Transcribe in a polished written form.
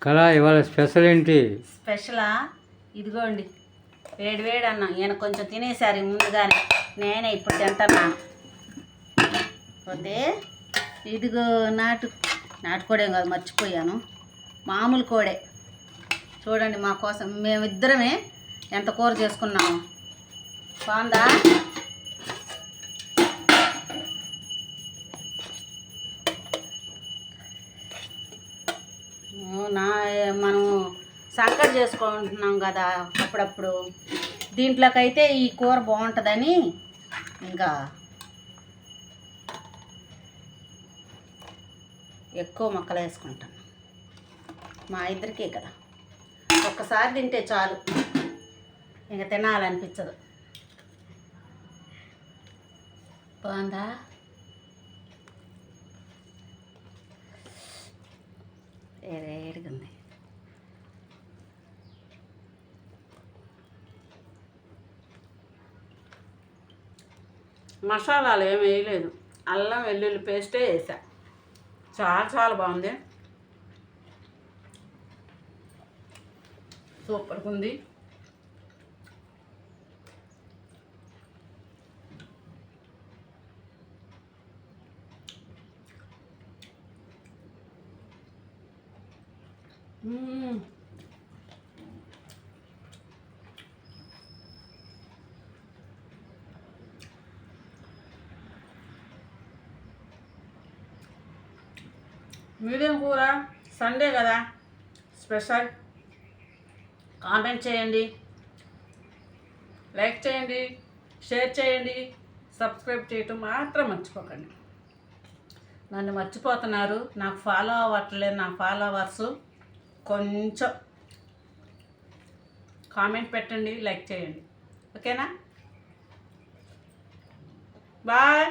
కళ ఇవాళ స్పెషల్ ఏంటి? స్పెషలా ఇదిగోండి వేడి వేడి అన్నం. ఈయన కొంచెం తినేసారు ముందుగానే, నేనే ఇప్పుడు తింటున్నాను. పోతే ఇదిగో నాటుకోడేం కాదు, మర్చిపోయాను, మామూలు కోడే. చూడండి మా కోసం మేమిద్దరమే ఎంత కూర చేసుకున్నాము. బాగుందా? మనం సంకటి చేసుకుంటున్నాం కదా అప్పుడప్పుడు, దీంట్లోకైతే ఈ కూర బాగుంటుందని ఇంకా ఎక్కువ ముక్కలు వేసుకుంటాను. మా ఇద్దరికే కదా, ఒక్కసారి తింటే చాలు, ఇంకా తినాలనిపించదు. బాగుందా? వేడిగా ఉంది. మసాలాలు ఏమి వేయలేదు, అల్లం వెల్లుల్లి పేస్టే వేసా. చాలా బాగుంది, సూపర్గా ఉంది. మీదేం కూర? సండే కదా స్పెషల్. కామెంట్ చేయండి, లైక్ చేయండి, షేర్ చేయండి, సబ్స్క్రైబ్ చేయటం మాత్రం మర్చిపోకండి. నన్ను మర్చిపోతున్నారు, నాకు ఫాలో అవ్వట్లేదు. నా ఫాలోవర్స్ కొంచెం కామెంట్ పెట్టండి, లైక్ చేయండి, ఓకేనా? బాయ్.